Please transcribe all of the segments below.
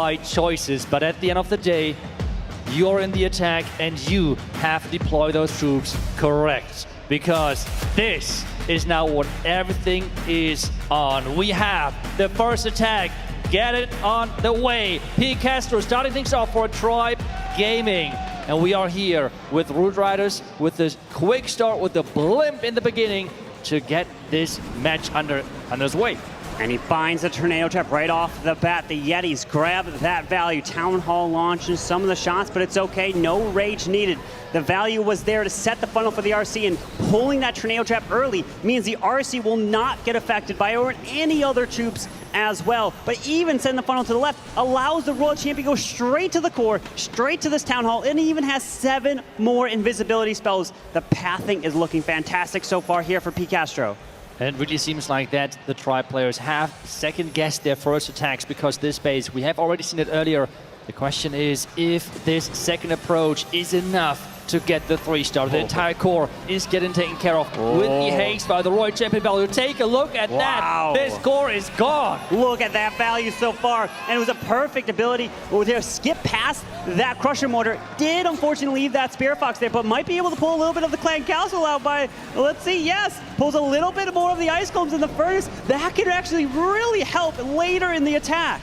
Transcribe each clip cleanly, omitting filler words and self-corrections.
right choices, but at the end of the day, you're in the attack and you have to deploy those troops correct. Because this is now what everything is on. We have the first attack. Get it on the way. P. Castro starting things off for Tribe Gaming. And we are here with Root Riders with this quick start with the blimp in the beginning to get this match under his way. And he finds the Tornado Trap right off the bat. The Yetis grab that value. Town Hall launches some of the shots, but it's okay. No rage needed. The value was there to set the funnel for the RC, and pulling that Tornado Trap early means the RC will not get affected by any other troops as well. But even sending the funnel to the left allows the Royal Champion to go straight to the core, straight to this Town Hall, and he even has 7 more invisibility spells. The pathing is looking fantastic so far here for P. Castro. And it really seems like that the Tribe players have second-guessed their first attacks because this base, we have already seen it earlier. The question is if this second approach is enough to get the 3-star. The entire core is getting taken care of with the haste by the Royal Champion value. Take a look at that. This core is gone. Look at that value so far. And it was a perfect ability to skip past that Crusher Mortar. Did unfortunately leave that Spirit Fox there, but might be able to pull a little bit of the Clan Castle out by, let's see, yes, pulls a little bit more of the Ice Combs in the Furnace. That could actually really help later in the attack.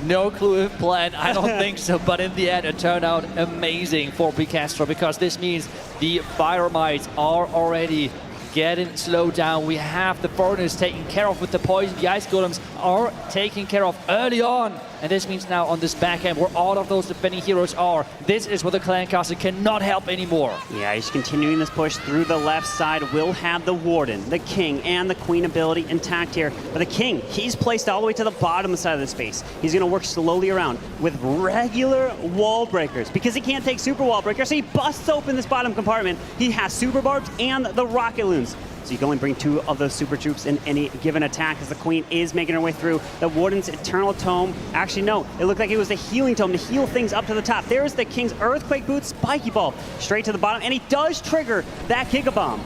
No clue if planned, I don't think so, but in the end it turned out amazing for P. Castro because this means the Fire Mites are already getting slowed down. We have the Furnace taken care of with the poison. The Ice Golems are taken care of early on. And this means now on this back end where all of those defending heroes are, this is where the Clan Castle cannot help anymore. Yeah, he's continuing this push through the left side. Will have the Warden, the King, and the Queen ability intact here. But the King, he's placed all the way to the bottom side of the space. He's going to work slowly around with regular wall breakers because he can't take super wall breakers, so he busts open this bottom compartment. He has super barbs and the rocket loons. So you can only bring 2 of those super troops in any given attack as the Queen is making her way through. The Warden's Eternal Tome. Actually, no, it looked like it was the Healing Tome to heal things up to the top. There's the King's Earthquake Boot Spiky Ball straight to the bottom, and he does trigger that Giga Bomb.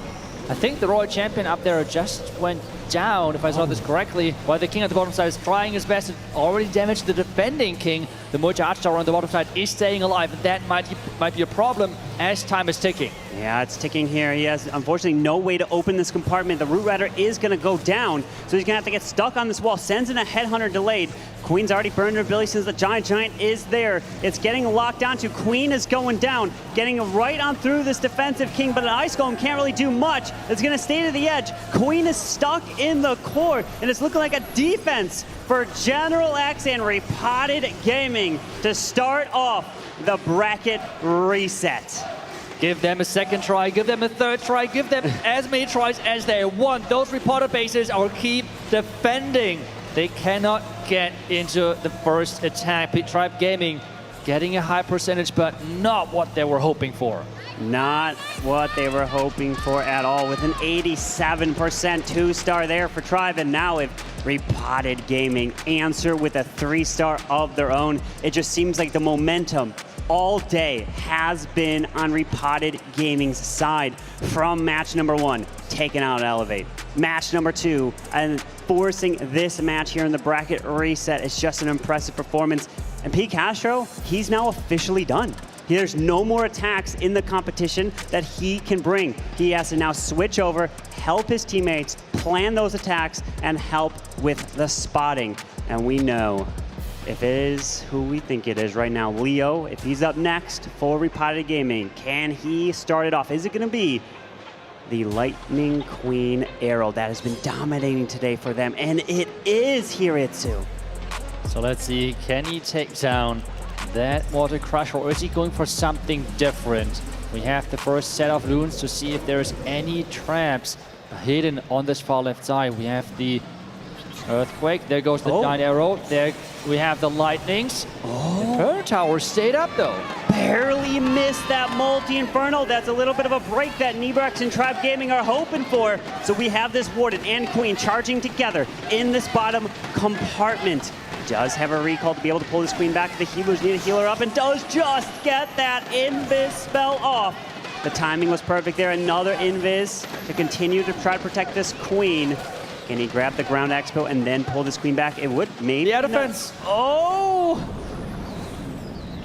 I think the Royal Champion up there just went down, if I saw this correctly, while the King at the bottom side is trying his best to already damage the defending King. The Moja Archtower on the bottom side is staying alive, and that might be a problem as time is ticking. Yeah, it's ticking here. He has, unfortunately, no way to open this compartment. The Root Rider is going to go down, so he's going to have to get stuck on this wall. Sends in a Headhunter delayed. Queen's already burned her ability since the Giant is there. It's getting locked down to Queen is going down, getting right on through this defensive King, but an Ice Golem can't really do much. It's going to stay to the edge. Queen is stuck in the core, and it's looking like a defense for General X and Repotted Gaming to start off the bracket reset. Give them a second try, give them a third try, give them as many tries as they want. Those Repotted bases are keep defending. They cannot get into the first attack. Tribe Gaming getting a high percentage, but not what they were hoping for. Not what they were hoping for at all, with an 87% 2-star there for Tribe. And now if Repotted Gaming answer with a 3-star of their own, it just seems like the momentum all day has been on Repotted Gaming's side from match number 1, taking out Elevate. Match number 2, and forcing this match here in the bracket reset is just an impressive performance. And P. Castro, he's now officially done. There's no more attacks in the competition that he can bring. He has to now switch over, help his teammates, plan those attacks, and help with the spotting. And we know if it is who we think it is right now, Leo, if he's up next for Repotted Gaming, can he start it off? Is it going to be the Lightning Queen Arrow that has been dominating today for them? And it is Hiritsu. So let's see, can he take down that Water Crusher, or is he going for something different? We have the first set of loons to see if there's any traps hidden on this far left side. We have the Earthquake, there goes the Giant Arrow, there we have the Lightnings. The Turn Tower stayed up though. Barely missed that Multi-Inferno. That's a little bit of a break that Nebrex and Tribe Gaming are hoping for. So we have this Warden and Queen charging together in this bottom compartment. Does have a recall to be able to pull this Queen back. The healers need to heal her up, and does just get that Invis spell off. The timing was perfect there. Another Invis to continue to try to protect this Queen. Can he grab the ground expo and then pull this Queen back? It would maybe. Yeah, defense. Oh!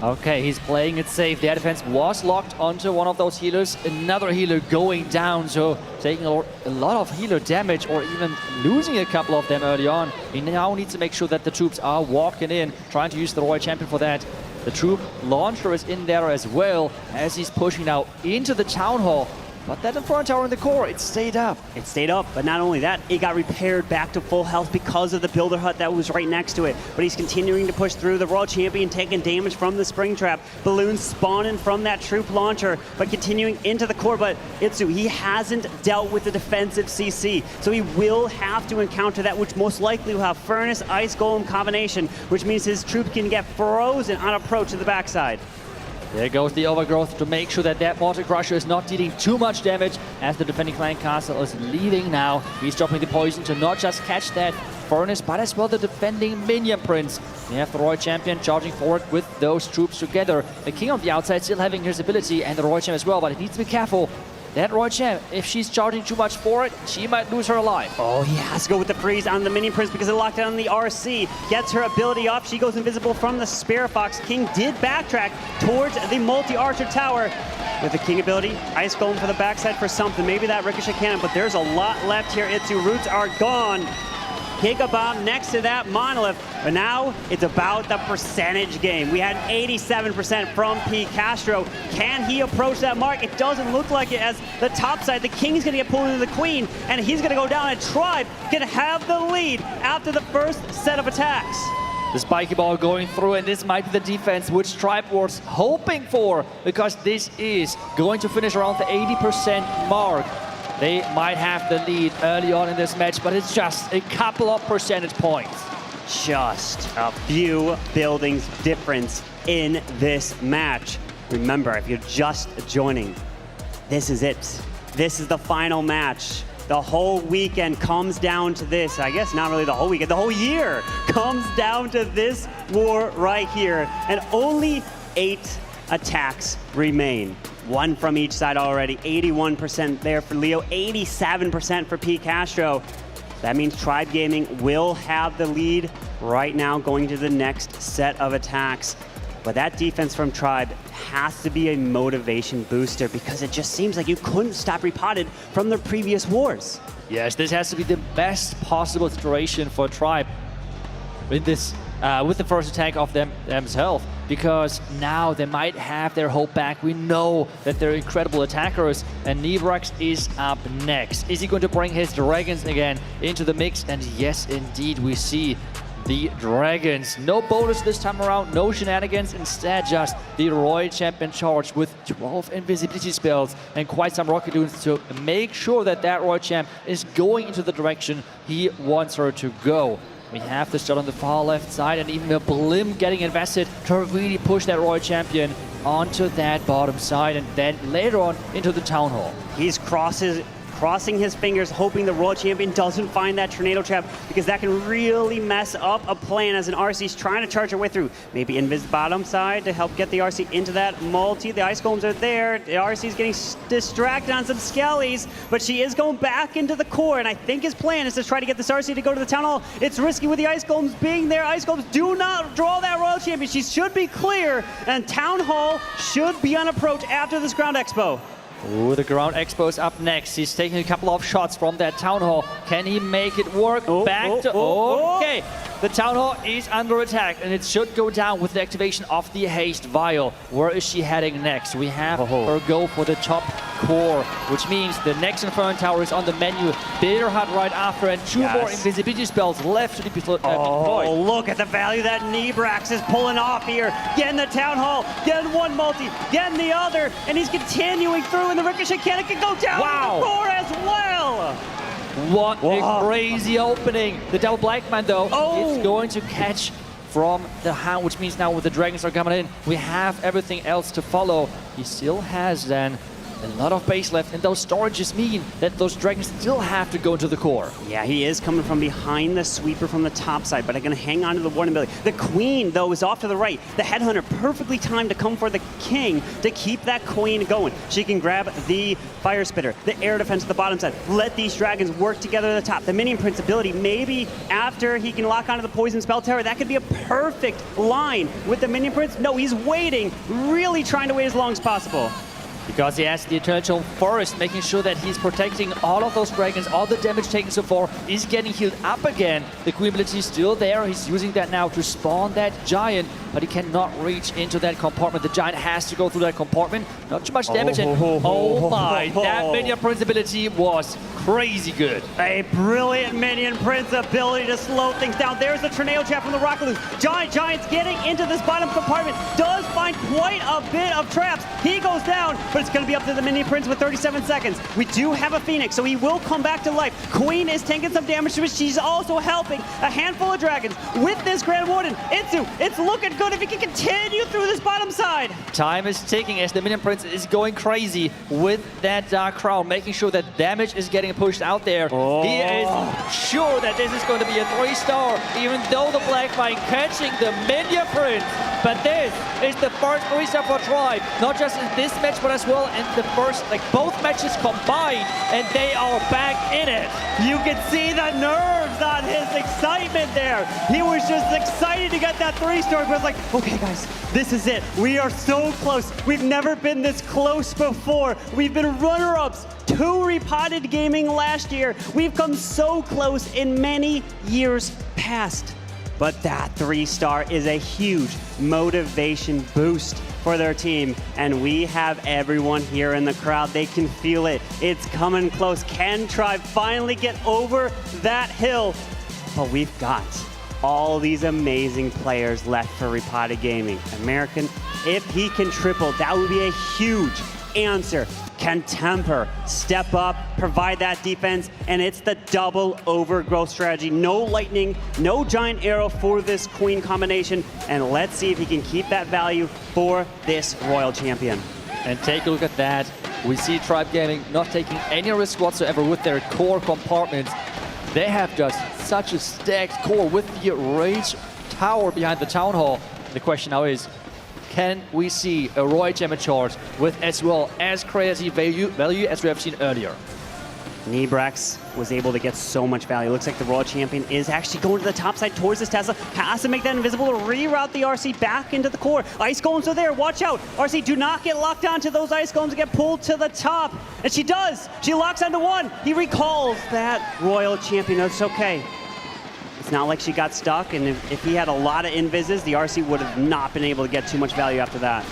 Okay, he's playing it safe. The air defense was locked onto one of those healers. Another healer going down, so taking a lot of healer damage or even losing a couple of them early on. He now needs to make sure that the troops are walking in, trying to use the Royal Champion for that. The troop launcher is in there as well as he's pushing now into the Town Hall. But that Inferno Tower in the core, it stayed up. It stayed up, but not only that, it got repaired back to full health because of the Builder Hut that was right next to it. But he's continuing to push through. The Royal Champion taking damage from the Spring Trap. Balloons spawning from that troop launcher, but continuing into the core. But Itsu, he hasn't dealt with the defensive CC, so he will have to encounter that, which most likely will have Furnace, Ice Golem combination, which means his troop can get frozen on approach to the backside. There goes the Overgrowth to make sure that that Mortar Crusher is not dealing too much damage as the defending Clan Castle is leaving now. He's dropping the poison to not just catch that Furnace, but as well the defending Minion Prince. We have the Royal Champion charging forward with those troops together. The King on the outside still having his ability and the Royal Champ as well, but he needs to be careful. That Royal Champ, if she's charging too much for it, she might lose her alive. Oh, he has to go with the freeze on the Minion Prince because it locked down the RC. Gets her ability off. She goes invisible from the Spirit Fox. King did backtrack towards the multi-archer tower. With the King ability, Ice Golem for the backside for something. Maybe that Ricochet Cannon, but there's a lot left here. Itsu, roots are gone. Gigabomb next to that Monolith, but now it's about the percentage game. We had 87% from P. Castro. Can he approach that mark? It doesn't look like it as the top side. The King's gonna get pulled into the Queen, and he's gonna go down, and Tribe can have the lead after the first set of attacks. The spiky ball going through, and this might be the defense which Tribe was hoping for, because this is going to finish around the 80% mark. They might have the lead early on in this match, but it's just a couple of percentage points. Just a few buildings difference in this match. Remember, if you're just joining, this is it. This is the final match. The whole weekend comes down to this. I guess not really the whole weekend, the whole year comes down to this war right here. And only 8 attacks remain. 1 from each side already. 81% there for Leo, 87% for P. Castro. That means Tribe Gaming will have the lead right now going to the next set of attacks. But that defense from Tribe has to be a motivation booster because it just seems like you couldn't stop Repotted from the previous wars. Yes, this has to be the best possible situation for Tribe in this, with the first attack of themselves, because now they might have their hope back. We know that they're incredible attackers, and Nebrax is up next. Is he going to bring his dragons again into the mix? And yes, indeed, we see the dragons. No bonus this time around, no shenanigans, instead just the Royal Champion charged with 12 invisibility spells and quite some rocket loons to make sure that that Royal Champ is going into the direction he wants her to go. We have the shot on the far left side, and even a Blim getting invested to really push that Royal Champion onto that bottom side, and then later on into the Town Hall. He's crossing his fingers, hoping the Royal Champion doesn't find that Tornado Trap, because that can really mess up a plan as an RC's trying to charge her way through. Maybe Invis bottom side to help get the RC into that multi. The Ice Golems are there. The RC's getting distracted on some Skellies, but she is going back into the core, and I think his plan is to try to get this RC to go to the Town Hall. It's risky with the Ice Golems being there. Ice Golems do not draw that Royal Champion. She should be clear, and Town Hall should be on approach after this Ground Expo. Ooh, the Ground Expo's up next. He's taking a couple of shots from that Town Hall. Can he make it work? Okay. The Town Hall is under attack, and it should go down with the activation of the Haste Vial. Where is she heading next? We have her go for the top core, which means the next Inferno Tower is on the menu. Builder Hut right after, and 2 more invisibility spells left to be deployed. Oh, look at the value that Nebrax is pulling off here. Getting the Town Hall, getting one multi, getting the other, and he's continuing through, and the Ricochet Cannon can go down to the core as well. What a crazy opening. The Double Black Man, though, is going to catch from the Hound, which means now with the Dragons are coming in, we have everything else to follow. He still has then a lot of base left, and those storages mean that those dragons still have to go into the core. Yeah, he is coming from behind the sweeper from the top side, but I'm going to hang on to the warning ability. The queen, though, is off to the right. The headhunter perfectly timed to come for the king to keep that queen going. She can grab the fire spitter, the air defense at the bottom side. Let these dragons work together at the top. The minion prince ability, maybe after he can lock onto the poison spell tower, that could be a perfect line with the minion prince. No, he's waiting, really trying to wait as long as possible. Because he has the Eternal Forest, making sure that he's protecting all of those dragons. All the damage taken so far is getting healed up again. The Queen ability is still there. He's using that now to spawn that Giant, but he cannot reach into that compartment. The Giant has to go through that compartment. Not too much damage. Oh my, that Minion Prince ability was crazy good. A brilliant Minion Prince ability to slow things down. There's the Tornado Trap from the Rocket Loose. Giant's getting into this bottom compartment. Does find quite a bit of traps. He goes down, but it's going to be up to the Minion Prince with 37 seconds. We do have a Phoenix, so he will come back to life. Queen is taking some damage to it. She's also helping a handful of dragons with this Grand Warden. It's looking good if he can continue through this bottom side. Time is ticking as the Minion Prince is going crazy with that Dark Crown, making sure that damage is getting pushed out there. He is sure that this is going to be a 3-star, even though the Black Mine catching the Minion Prince. But this is the first 3-star for Tribe, not just in this match, but as well in the first, both matches combined, and they are back in it. You can see the nerves on his excitement there. He was just excited to get that 3-star, but was like, okay guys, this is it. We are so close. We've never been this close before. We've been runner-ups to Repotted Gaming last year. We've come so close in many years past. But that 3-star is a huge motivation boost for their team. And we have everyone here in the crowd. They can feel it. It's coming close. Can Tribe finally get over that hill? But we've got all these amazing players left for Repotted Gaming. American, if he can triple, that would be a huge answer. Can Temper step up, provide that defense, and it's the double overgrowth strategy. No lightning, no giant arrow for this queen combination, and let's see if he can keep that value for this Royal Champion. And take a look at that. We see Tribe Gaming not taking any risk whatsoever with their core compartments. They have just such a stacked core with the Rage Tower behind the Town Hall. The question now is, can we see a Royal Champion charge with as well as crazy value as we have seen earlier? Nebrax was able to get so much value. Looks like the Royal Champion is actually going to the top side towards this Tesla. Has to make that invisible to reroute the RC back into the core. Ice Golems are there. Watch out. RC, do not get locked onto those Ice Golems and get pulled to the top. And she does. She locks onto one. He recalls that Royal Champion. It's okay. It's not like she got stuck, and if he had a lot of invises, the RC would have not been able to get too much value after that.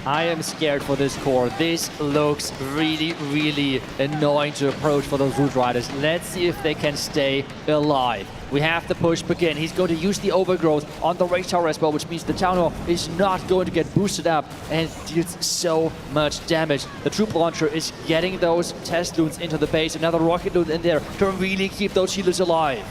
I am scared for this core. This looks really, really annoying to approach for those Root Riders. Let's see if they can stay alive. We have to push begin. He's going to use the overgrowth on the Rage Tower as well, which means the Town Hall is not going to get boosted up and deals so much damage. The Troop Launcher is getting those test loons into the base. Another Rocket Loon in there to really keep those healers alive.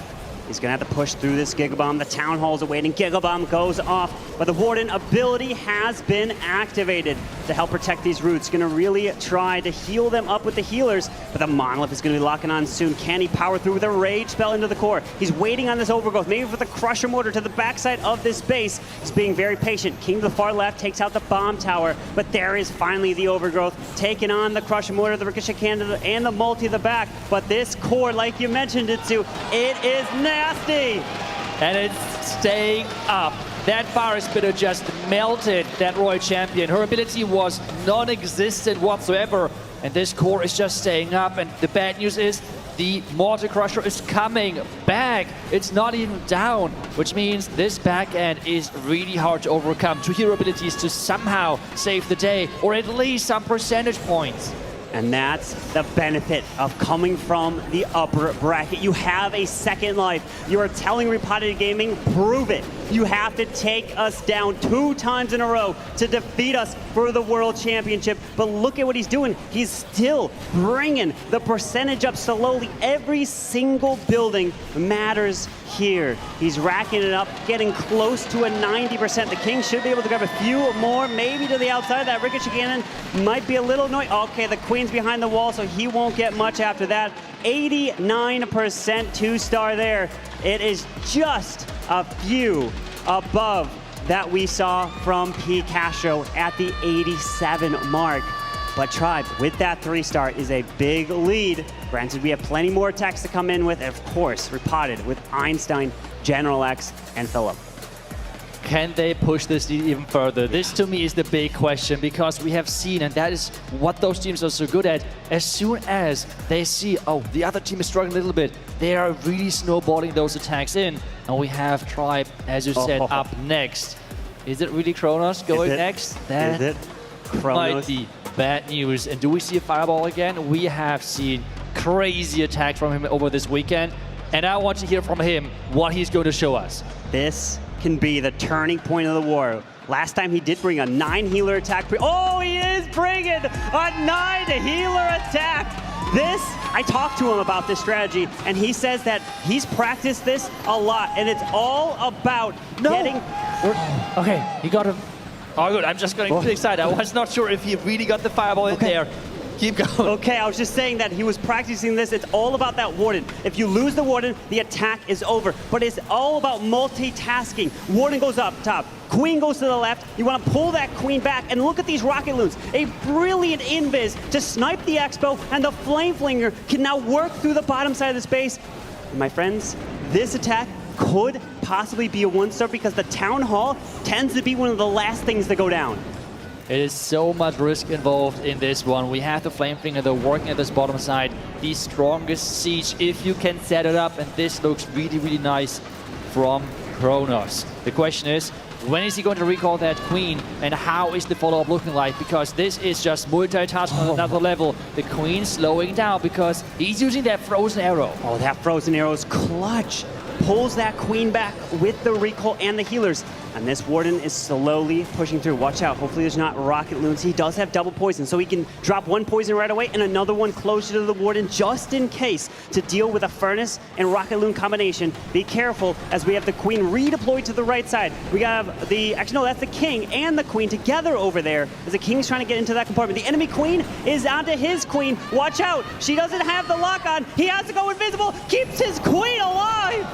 He's going to have to push through this Gigabomb. The Town Hall's awaiting. Gigabomb goes off, but the Warden ability has been activated to help protect these roots. Going to really try to heal them up with the healers, but the Monolith is going to be locking on soon. Can he power through with a Rage spell into the core? He's waiting on this overgrowth, maybe with a Crusher Mortar to the backside of this base. He's being very patient. King to the far left takes out the Bomb Tower, but there is finally the overgrowth, taking on the Crusher Mortar, the Ricochet Cannon, and the Multi to the back. But this core, like you mentioned, Itsu, it is nasty. And it's staying up. That Fire Spitter just melted that Royal Champion. Her ability was non-existent whatsoever. And this core is just staying up. And the bad news is the Mortar Crusher is coming back. It's not even down, which means this back end is really hard to overcome. 2 hero abilities to somehow save the day, or at least some percentage points. And that's the benefit of coming from the upper bracket. You have a second life. You are telling Repotted Gaming, prove it. You have to take us down 2 times in a row to defeat us for the World Championship. But look at what he's doing. He's still bringing the percentage up slowly. Every single building matters here. He's racking it up, getting close to a 90%. The King should be able to grab a few more, maybe to the outside. That Ricochet Cannon might be a little annoying. Okay, the Queen queens behind the wall, so he won't get much after that. 89% two-star there. It is just a few above that we saw from P. Castro at the 87 mark. But Tribe, with that 3-star, is a big lead. Granted, we have plenty more attacks to come in with, and of course, Repotted with Einstein, General X, and Philip. Can they push this even further? This, to me, is the big question, because we have seen, and that is what those teams are so good at, as soon as they see, oh, the other team is struggling a little bit, they are really snowballing those attacks in. And we have Tribe, as you said, up next. Is it really Kronos going next? That is it? might Kronos? be bad news. And do we see a fireball again? We have seen crazy attacks from him over this weekend. And I want to hear from him what he's going to show us. This can be the turning point of the war. Last time he did bring a 9 healer attack. Oh, he is bringing a 9 healer attack. This, I talked to him about this strategy, and he says that he's practiced this a lot, and it's all about getting... Okay, he got him. Oh, good. I'm just getting too excited. I was not sure if he really got the fireball in there. Keep going. Okay, I was just saying that he was practicing this. It's all about that Warden. If you lose the Warden, the attack is over. But it's all about multitasking. Warden goes up top. Queen goes to the left. You want to pull that Queen back. And look at these rocket loons. A brilliant invis to snipe the Expo. And the Flame Flinger can now work through the bottom side of the space. And my friends, this attack could possibly be a 1-star because the Town Hall tends to be one of the last things to go down. It is so much risk involved in this one. We have the Flame Flinger, they're working at this bottom side. The strongest siege, if you can set it up, and this looks really, really nice from Kronos. The question is, when is he going to recall that Queen, and how is the follow-up looking like? Because this is just multitasking on another level. The Queen slowing down because he's using that frozen arrow. Oh, that frozen arrow is clutch. Pulls that Queen back with the recall and the healers. And this Warden is slowly pushing through. Watch out. Hopefully there's not rocket loons. He does have double poison, so he can drop one poison right away and another one closer to the Warden just in case to deal with a Furnace and rocket loon combination. Be careful as we have the Queen redeployed to the right side. We have the, actually no, that's the King and the Queen together over there as the King's trying to get into that compartment. The enemy Queen is onto his Queen. Watch out. She doesn't have the lock on. He has to go invisible. Keeps his Queen alive.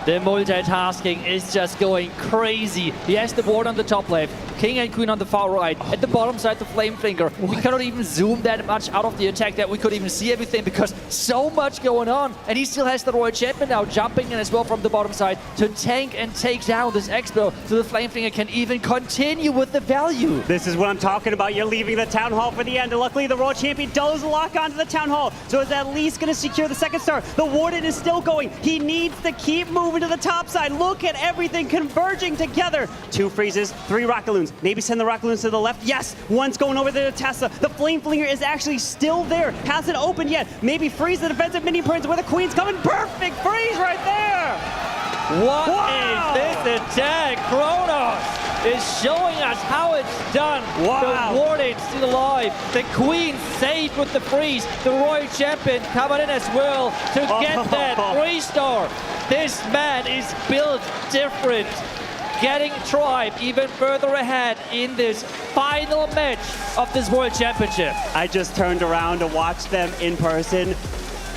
The multitasking is just going crazy. He has the ward on the top left, King and Queen on the far right. At the bottom side, the Flame Flinger. We cannot even zoom that much out of the attack that we could even see everything because so much going on. And he still has the Royal Champion now jumping in as well from the bottom side to tank and take down this Expo so the Flame Flinger can even continue with the value. This is what I'm talking about. You're leaving the Town Hall for the end. And luckily, the Royal Champion does lock onto the Town Hall. So it's at least going to secure the 2nd star. The Warden is still going. He needs to keep moving to the top side. Look at everything converging together. 2 freezes, 3 rocket loons. Maybe send the rocket loons to the left. Yes, one's going over there to Tesla. The Flame Flinger is actually still there. Hasn't opened yet. Maybe freeze the defensive mini prince where the Queen's coming. Perfect freeze right there. What is this attack? Kronos is showing us how it's done. Wow. The Warden still alive. The Queen saved with the freeze. The Royal Champion coming in as well to get that 3-star. This man is built different. Getting Tribe even further ahead in this final match of this World Championship. I just turned around to watch them in person,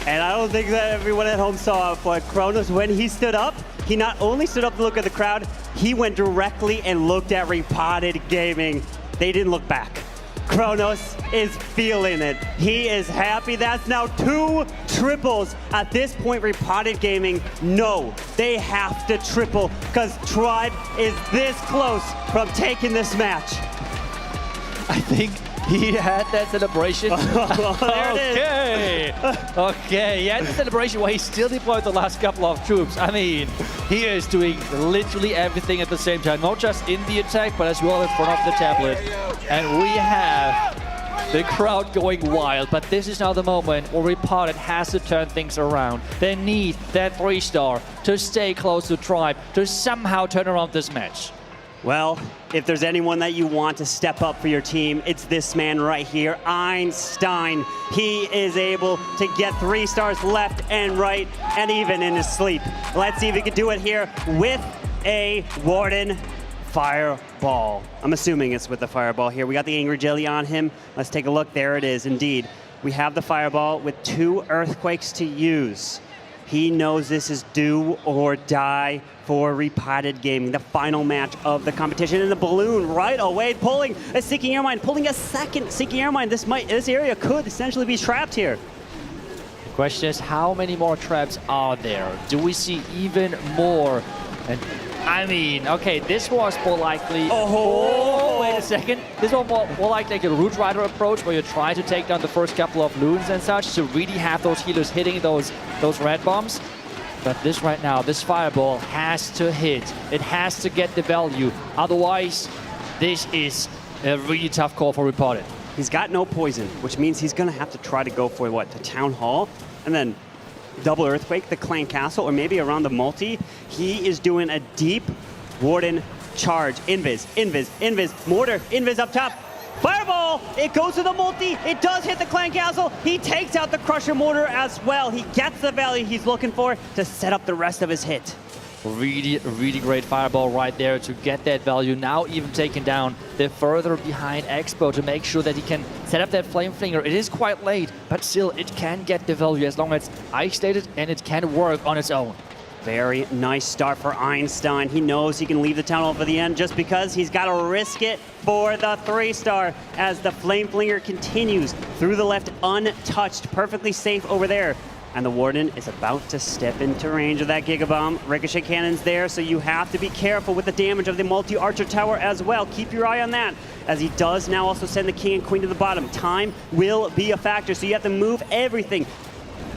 and I don't think that everyone at home saw it, but Kronos, when he stood up, he not only stood up to look at the crowd, he went directly and looked at Repotted Gaming. They didn't look back. Kronos is feeling it. He is happy. That's now 2 triples. At this point, Repotted Gaming, no, they have to triple because Tribe is this close from taking this match. I think he had that celebration. There it is. Okay, he had the celebration where he still deployed the last couple of troops. I mean, he is doing literally everything at the same time, not just in the attack, but as well in front of the tablet. And we have the crowd going wild, but this is now the moment where Repotted has to turn things around. They need that 3-star to stay close to Tribe, to somehow turn around this match. Well, if there's anyone that you want to step up for your team, it's this man right here, Einstein. He is able to get 3 stars left and right, and even in his sleep. Let's see if he can do it here with a Warden Fireball. I'm assuming it's with the Fireball here. We got the Angry Jelly on him. Let's take a look. There it is, indeed. We have the Fireball with 2 Earthquakes to use. He knows this is do or die for Repotted Gaming, the final match of the competition. And the balloon right away, pulling a Seeking Air Mine, pulling a second Seeking Air Mine. This area could essentially be trapped here. The question is, how many more traps are there? Do we see even more? And I mean, okay, this was more likely. Oh, wait a second. This was more like a Root Rider approach where you try to take down the first couple of loons and such to really have those healers hitting those red bombs. But this right now, this Fireball has to hit. It has to get the value. Otherwise, this is a really tough call for Repotted. He's got no poison, which means he's going to have to try to go for what? The Town Hall? And then double Earthquake, the Clan Castle, or maybe around the multi. He is doing a deep Warden charge. Invis, Mortar, Invis up top. Fireball, it goes to the multi. It does hit the Clan Castle. He takes out the Crusher Mortar as well. He gets the value he's looking for to set up the rest of his hit. Really great Fireball right there to get that value. Now even taking down the further behind Expo to make sure that he can set up that Flame Flinger. It is quite late, but still it can get the value as long as it's isolated and it can work on its own. Very nice start for Einstein. He knows he can leave the Town Hall for the end just because he's got to risk it for the 3-star as the Flame Flinger continues through the left untouched, perfectly safe over there. And the Warden is about to step into range of that Giga Bomb. Ricochet Cannon's there, so you have to be careful with the damage of the multi-archer tower as well. Keep your eye on that, as he does now also send the King and Queen to the bottom. Time will be a factor, so you have to move everything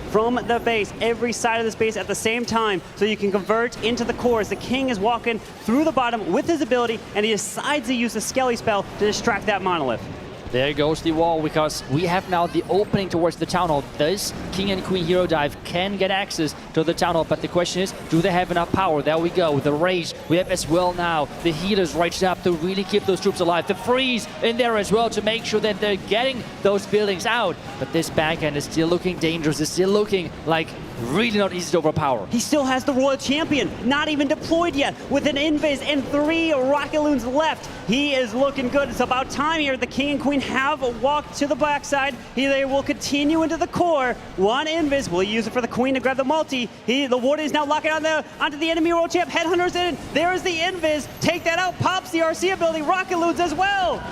from the base, every side of the space at the same time, so you can convert into the cores. The King is walking through the bottom with his ability, and he decides to use the Skelly spell to distract that Monolith. There goes the wall, because we have now the opening towards the Town Hall. This King and Queen Hero Dive can get access to the Town Hall, but the question is, do they have enough power? There we go, the Rage. We have as well now the healers raised up to really keep those troops alive. The Freeze in there as well to make sure that they're getting those buildings out. But this backhand is still looking dangerous. It's still looking like really not easy to overpower. He still has the Royal Champion, not even deployed yet, with an Invis and 3 Rocket Loons left. He is looking good. It's about time here. The King and Queen have walked to the backside. They will continue into the core. 1 Invis, will use it for the Queen to grab the multi. The Warden is now locking on onto the enemy Royal Champ. Headhunter's in. There's the Invis. Take that out. Pops the RC ability. Rocket Loons as well.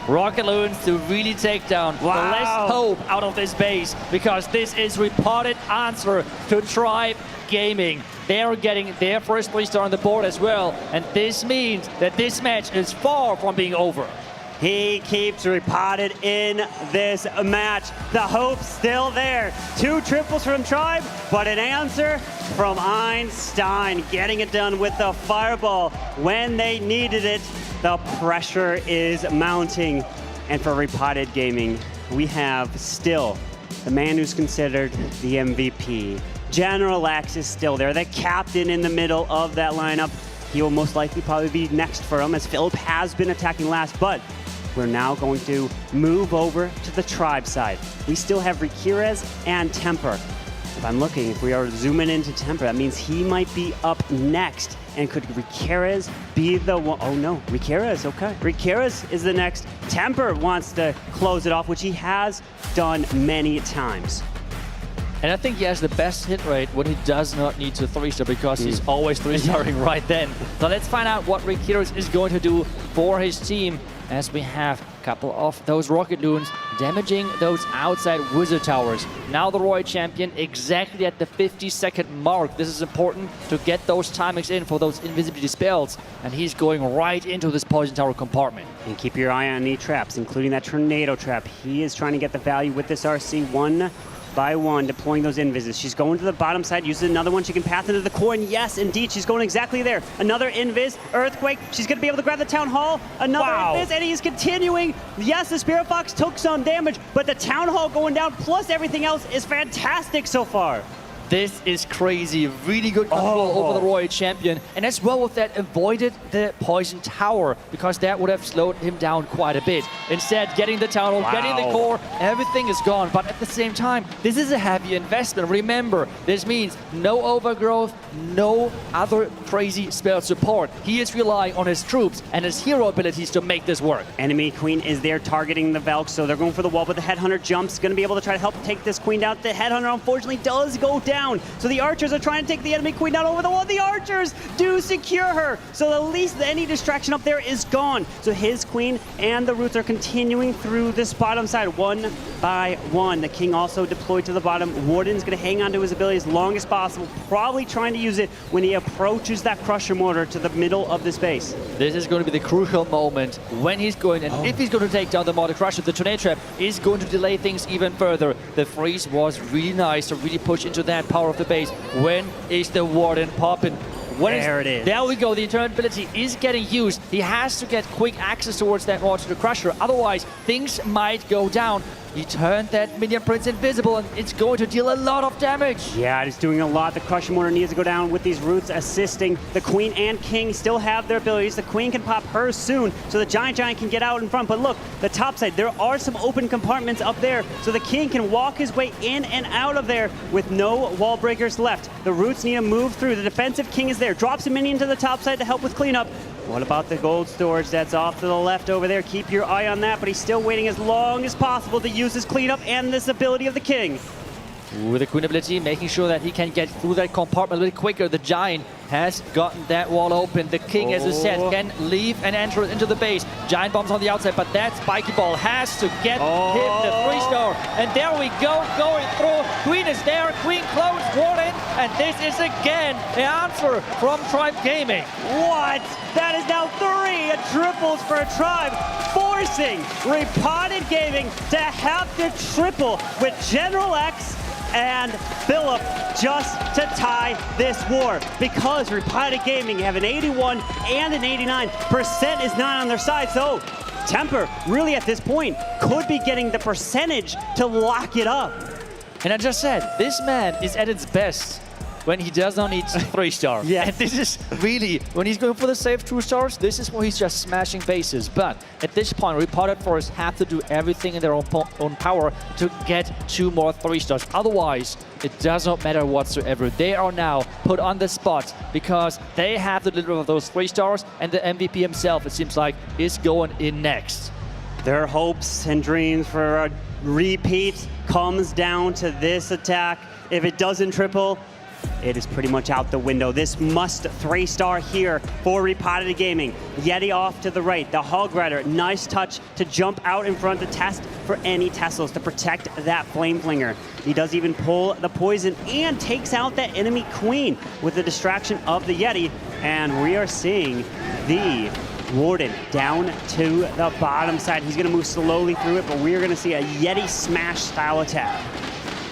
Rocket Loons to really take down the less hope out of this base, because this is Repotted answer to Tribe Gaming. They're getting their first 3-star on the board as well, and this means that this match is far from being over. He keeps Repotted in this match. The hope's still there. 2 triples from Tribe, but an answer from Einstein, getting it done with the Fireball when they needed it. The pressure is mounting. And for Repotted Gaming, we have still the man who's considered the MVP. General Axe is still there, the captain in the middle of that lineup. He will most likely probably be next for him, as Philip has been attacking last, but we're now going to move over to the Tribe side. We still have Rikirez and Temper. If I'm looking, if we are zooming into Temper, that means he might be up next. And could Rikirez be the one? Oh no, Rikirez, okay. Rikirez is the next. Temper wants to close it off, which he has done many times. And I think he has the best hit rate when he does not need to 3-star, because he's always 3-starring right then. So let's find out what Rikirez is going to do for his team, as we have a couple of those Rocket Loons damaging those outside Wizard Towers. Now the Royal Champion exactly at the 50-second mark. This is important to get those timings in for those invisibility spells, and he's going right into this Poison Tower compartment. And keep your eye on any traps, including that Tornado Trap. He is trying to get the value with this RC 1 by 1, deploying those Invises. She's going to the bottom side, uses another one. She can path into the core, and yes, indeed, she's going exactly there. Another Invis, Earthquake. She's going to be able to grab the Town Hall. Another Invis, and he's continuing. Yes, the Spirit Fox took some damage, but the Town Hall going down, plus everything else, is fantastic so far. This is crazy. Really good control over the Royal Champion. And as well with that, avoided the Poison Tower, because that would have slowed him down quite a bit. Instead, getting the Town Hall, getting the core, everything is gone. But at the same time, this is a heavy investment. Remember, this means no overgrowth, no other crazy spell support. He is relying on his troops and his hero abilities to make this work. Enemy Queen is there targeting the Valk, so they're going for the wall, but the Headhunter jumps, going to be able to try to help take this Queen down. The Headhunter unfortunately does go down, so the archers are trying to take the enemy Queen down over the wall. The archers do secure her, so at least any distraction up there is gone. So his Queen and the Roots are continuing through this bottom side, one by one. The King also deployed to the bottom. Warden's going to hang on to his ability as long as possible, probably trying to use it when he approaches that Crusher Mortar to the middle of this base. This is going to be the crucial moment when he's going, and if he's going to take down the Mortar Crusher, the Tornado Trap is going to delay things even further. The freeze was really nice to really push into that power of the base. When is the Warden popping? There it is. There we go. The internal ability is getting used. He has to get quick access towards that Mortar Crusher. Otherwise, things might go down. He turned that Minion Prince invisible, and it's going to deal a lot of damage. Yeah, it's doing a lot. The Crusher Mortar needs to go down with these Roots assisting. The Queen and King still have their abilities. The Queen can pop hers soon, so the Giant can get out in front. But look, the top side, there are some open compartments up there, so the King can walk his way in and out of there with no wall breakers left. The Roots need to move through. The defensive King is there. Drops a minion to the top side to help with cleanup. What about the gold storage that's off to the left over there? Keep your eye on that, but he's still waiting as long as possible to use his cleanup and this ability of the King. With the Queen ability, making sure that he can get through that compartment a little quicker. The Giant has gotten that wall open. The King, as I said, can leave and enter into the base. Giant bombs on the outside, but that spiky ball has to get him the 3-star. And there we go, going through. Queen is there, Queen close, Warden, and this is again the answer from Tribe Gaming. What? That is now 3 triples for a Tribe, forcing Repotted Gaming to have to triple with General X and Philip just to tie this war, because Repotted Gaming have an 81 and an 89%. is not on their side. So Temper really at this point could be getting the percentage to lock it up. And I just said, this man is at its best when he does not need 3-star. Yeah. And this is really, when he's going for the safe 2-stars, this is where he's just smashing bases. But at this point, Repotted Force have to do everything in their own power to get 2 more 3-stars. Otherwise, it does not matter whatsoever. They are now put on the spot because they have the deliver of those 3-stars, and the MVP himself, it seems like, is going in next. Their hopes and dreams for a repeat comes down to this attack. If it doesn't triple, it is pretty much out the window. This must 3-star here for Repotted Gaming. Yeti off to the right. The Hog Rider, nice touch to jump out in front to test for any Tessels to protect that Flame Flinger. He does even pull the poison and takes out that enemy Queen with the distraction of the Yeti. And we are seeing the Warden down to the bottom side. He's going to move slowly through it, but we are going to see a Yeti smash style attack.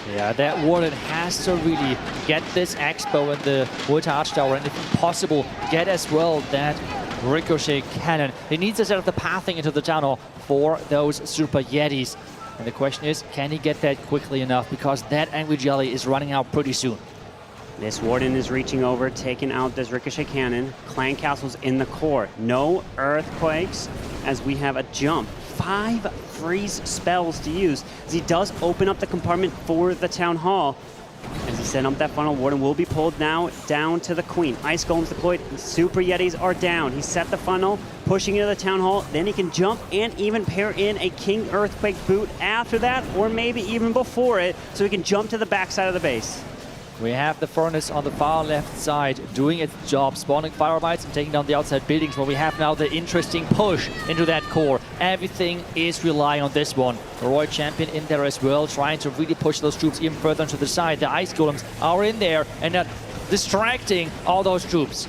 Yeah, that Warden has to really get this Expo and the Wood Archtower, and if possible, get as well that Ricochet Cannon. He needs to set up the pathing into the tunnel for those Super Yetis. And the question is, can he get that quickly enough? Because that Angry Jelly is running out pretty soon. This Warden is reaching over, taking out this Ricochet Cannon. Clan Castle's in the core. No Earthquakes, as we have a jump. 5 freeze spells to use, as he does open up the compartment for the Town Hall. As he set up that funnel, Warden will be pulled now down to the Queen. Ice Golems deployed, Super Yetis are down. He set the funnel, pushing into the Town Hall, then he can jump and even pair in a King Earthquake boot after that, or maybe even before it, so he can jump to the backside of the base. We have the Furnace on the far left side doing its job, spawning Firemites and taking down the outside buildings, where we have now the interesting push into that core. Everything is relying on this one. The Royal Champion in there as well, trying to really push those troops even further to the side. The Ice Golems are in there and distracting all those troops.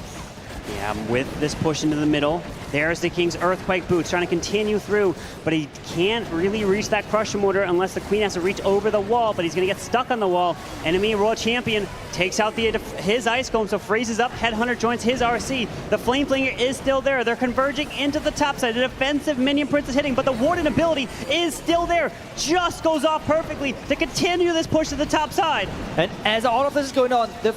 Yeah, with this push into the middle, There's the King's Earthquake Boots trying to continue through, but he can't really reach that Crusher Mortar unless the Queen has to reach over the wall, but he's going to get stuck on the wall. Enemy World Champion takes out his Ice Golem, so freezes up. Headhunter joins his RC. The Flame Flinger is still there. They're converging into the top side. The defensive Minion Prince is hitting, but the Warden ability is still there. Just goes off perfectly to continue this push to the top side. And as all of this is going on, the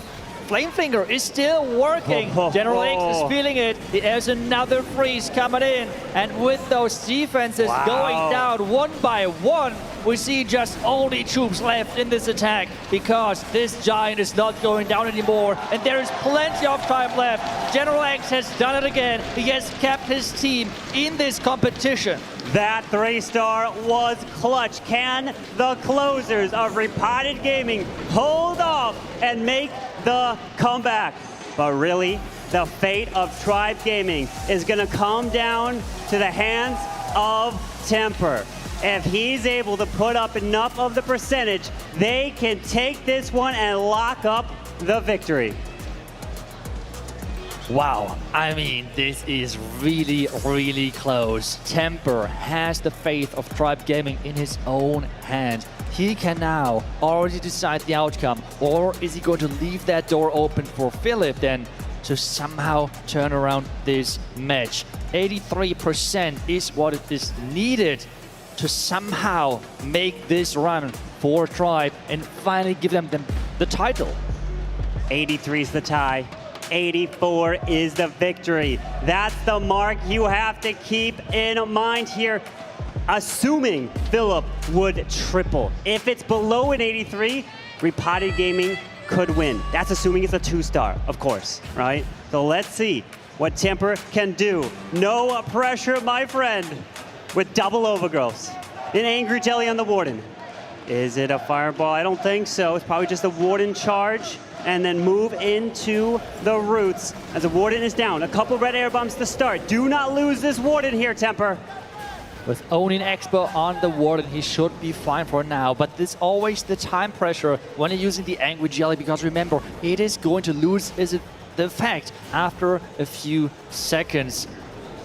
Flame Finger is still working. General X is feeling it. There's another freeze coming in. And with those defenses going down one by one, we see just only troops left in this attack because this Giant is not going down anymore. And there is plenty of time left. General X has done it again. He has kept his team in this competition. That 3-star was clutch. Can the closers of Repotted Gaming hold off and make the comeback? But really, the fate of Tribe Gaming is going to come down to the hands of Temper. If he's able to put up enough of the percentage, they can take this one and lock up the victory. Wow, I mean, this is really, really close. Temper has the faith of Tribe Gaming in his own hands. He can now already decide the outcome, or is he going to leave that door open for Philip then to somehow turn around this match? 83% is what it is needed to somehow make this run for Tribe and finally give them the title. 83 is the tie. 84 is the victory. That's the mark you have to keep in mind here. Assuming Philip would triple. If it's below an 83, Repotted Gaming could win. That's assuming it's a 2-star, of course, right? So let's see what Temper can do. No pressure, my friend, with double overgrowths. An Angry Jelly on the Warden. Is it a fireball? I don't think so. It's probably just a Warden charge and then move into the roots as the Warden is down. A couple red air bombs to start. Do not lose this Warden here, Temper. With owning Expo on the Warden, he should be fine for now. But there's always the time pressure when you're using the Angry Jelly, because remember, it is going to lose the effect after a few seconds.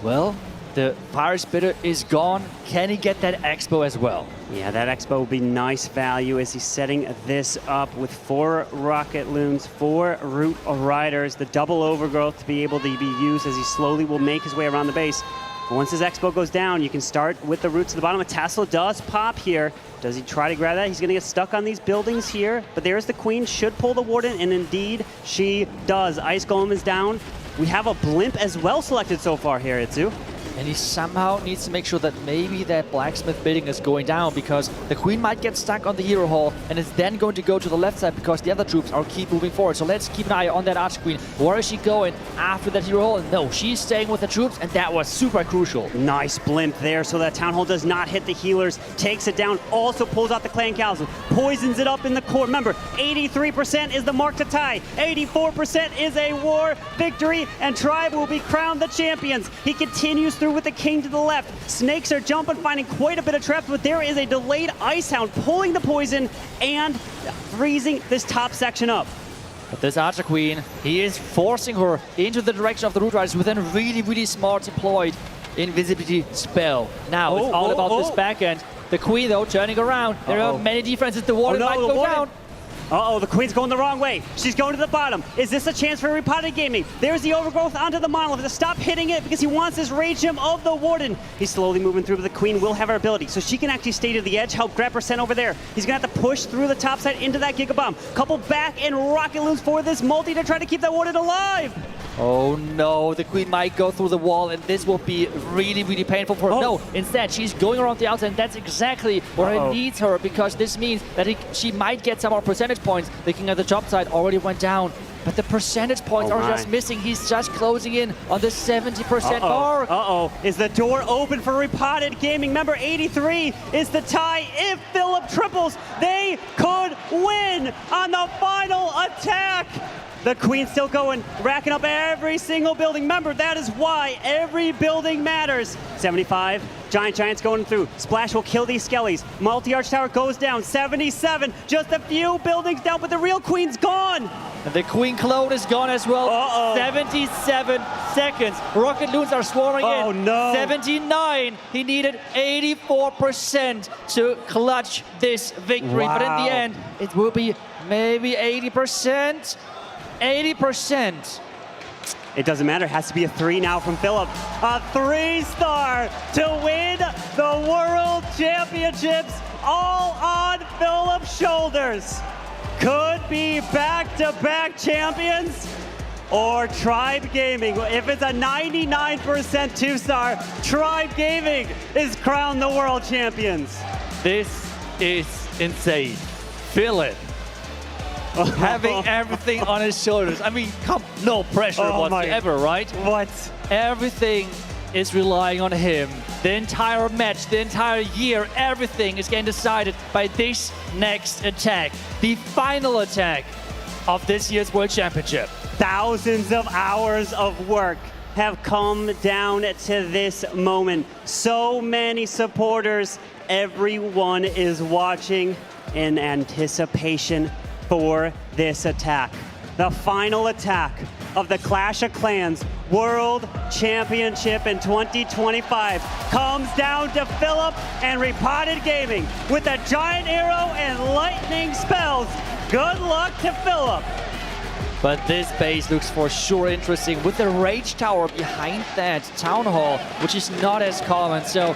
Well, the Fire Spitter is gone. Can he get that Expo as well? Yeah, that Expo will be nice value as he's setting this up with 4 Rocket Loons, 4 Root Riders, the double overgrowth to be able to be used as he slowly will make his way around the base. But once his Expo goes down, you can start with the roots at the bottom. A Tassel does pop here. Does he try to grab that? He's going to get stuck on these buildings here. But there's the Queen, should pull the Warden, and indeed she does. Ice Golem is down. We have a Blimp as well selected so far here, Itzu. And he somehow needs to make sure that maybe that Blacksmith building is going down, because the Queen might get stuck on the Hero Hall and is then going to go to the left side because the other troops are keep moving forward. So let's keep an eye on that Archer Queen. Where is she going after that Hero Hall? No, she's staying with the troops, and that was super crucial. Nice Blimp there so that Town Hall does not hit the healers. Takes it down, also pulls out the Clan Council. Poisons it up in the core. Remember, 83% is the mark to tie. 84% is a war victory, and Tribe will be crowned the champions. He continues through with the King to the left. Snakes are jumping, finding quite a bit of traps, but there is a delayed Ice Hound pulling the poison and freezing this top section up. But this Archer Queen, he is forcing her into the direction of the Root Riders with a really, really smart deployed invisibility spell. Now it's all about this back end. The Queen, though, turning around. There are many defenses. The Warden might go down. Uh-oh, the Queen's going the wrong way. She's going to the bottom. Is this a chance for Repotted Gaming? There's the overgrowth onto the Monolith to stop hitting it because he wants this Rage Gem of the Warden. He's slowly moving through, but the Queen will have her ability, so she can actually stay to the edge, help grab percent over there. He's going to have to push through the top side into that Giga Bomb. Couple back and Rocket Loons for this multi to try to keep that Warden alive. Oh no, the Queen might go through the wall, and this will be really, really painful for her. No, instead, she's going around the outside, and that's exactly where he needs her, because this means that she might get some more percentage points. The King at the top side already went down, but the percentage points are just missing. He's just closing in on the 70% mark. Is the door open for Repotted Gaming? Remember, 83 is the tie. If Philip triples, they could win on the final attack. The Queen's still going, racking up every single building. Remember, that is why every building matters. 75, Giant's going through. Splash will kill these skellies. Multi-Arch Tower goes down. 77, just a few buildings down, but the real Queen's gone. And the Queen clone is gone as well. 77 seconds. Rocket Loons are swarming in. Oh no. 79. He needed 84% to clutch this victory. But in the end, it will be maybe 80%. 80%. It doesn't matter. It has to be a 3 now from Philip. A 3-star to win the World Championships, all on Philip's shoulders. Could be back-to-back champions or Tribe Gaming. If it's a 99% 2-star, Tribe Gaming is crowned the world champions. This is insane. Philip. Having everything on his shoulders. I mean, no pressure whatsoever, right? What? Everything is relying on him. The entire match, the entire year, everything is getting decided by this next attack. The final attack of this year's World Championship. Thousands of hours of work have come down to this moment. So many supporters, everyone is watching in anticipation for this attack. The final attack of the Clash of Clans World Championship in 2025 comes down to Philip and Repotted Gaming with a giant arrow and lightning spells. Good luck to Philip. But this base looks for sure interesting with the Rage Tower behind that Town Hall, which is not as common. So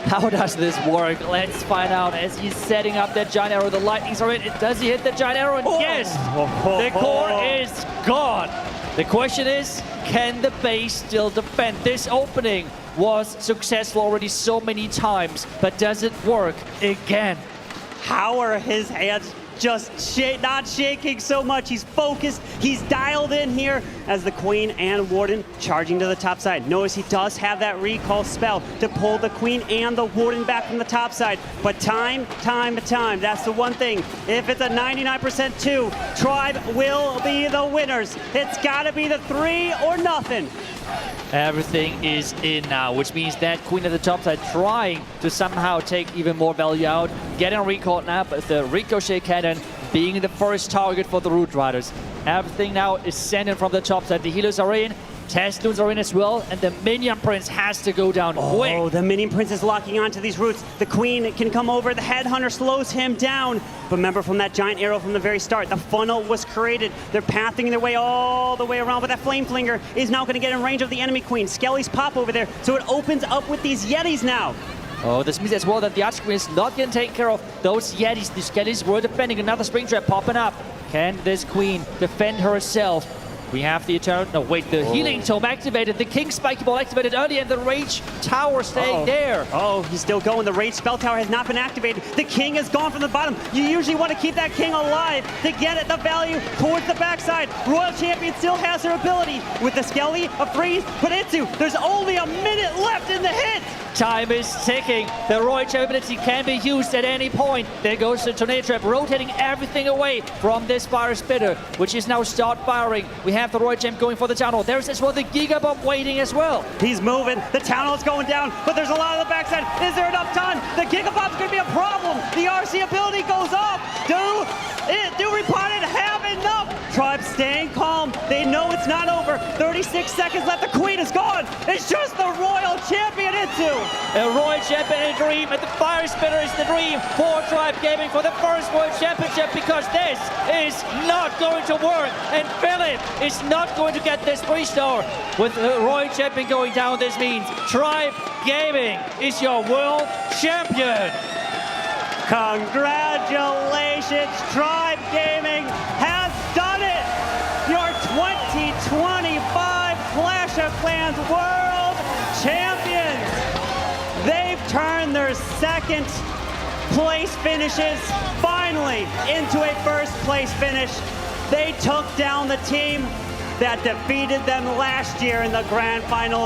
how does this work? Let's find out as he's setting up that giant arrow. The lightnings are in. Does he hit the giant arrow? And yes, the core is gone. The question is, can the base still defend? This opening was successful already so many times, but does it work again? How are his hands just not shaking so much? He's focused, he's dialed in here as the Queen and Warden charging to the top side. Notice he does have that recall spell to pull the Queen and the Warden back from the top side. But time, that's the one thing. If it's a 99% 2, Tribe will be the winners. It's gotta be the 3 or nothing. Everything is in now, which means that Queen at the top side trying to somehow take even more value out. Getting recalled now, but the Ricochet Cannon being the first target for the Root Riders. Everything now is sent in from the top side. The healers are in, Test Loons are in as well, and the Minion Prince has to go down quick. Oh, the Minion Prince is locking onto these roots. The Queen can come over, the Headhunter slows him down. But remember from that giant arrow from the very start, the funnel was created. They're pathing their way all the way around, but that Flame Flinger is now gonna get in range of the enemy Queen. Skelly's pop over there, so it opens up with these Yetis now. Oh, this means as well that the Arch Queen is not getting taken care of. Those Yetis, the Skellies were defending. Another Spring Trap popping up. Can this Queen defend herself? We have the Eternal, no wait, the Healing Tome activated, the King Spiky Ball activated earlier, and the Rage Tower staying there. Oh, he's still going. The Rage Spell Tower has not been activated. The King is gone from the bottom. You usually want to keep that King alive to get at the value towards the backside. Royal Champion still has her ability with the Skelly, a freeze, put into. There's only a minute left in the hit. Time is ticking. The Royal ability can be used at any point. There goes the Tornado Trap, rotating everything away from this Fire Spitter, which is now start firing. We have the Royal Champ going for the Town Hall. There's as well the Giga Bomb waiting as well. He's moving. The Town Hall's going down, but there's a lot on the backside. Is there enough time? The Giga Bomb's going to be a problem. The RC ability goes off. Do Repotted have enough? Tribe staying calm. They know it's not over. 36 seconds left. The Queen is gone. It's just the Royal Champion into. A Royal Champion in a dream, and the Fire Spitter is the dream for Tribe Gaming for the first World Championship, because this is not going to work, and Philip is not going to get this 3-star. With the Royal Champion going down, this means Tribe Gaming is your World Champion. Congratulations, Tribe Gaming has done it! Your 2025 Clash of Clans World Champions! They've turned their second place finishes finally into a first place finish. They took down the team that defeated them last year in the grand final.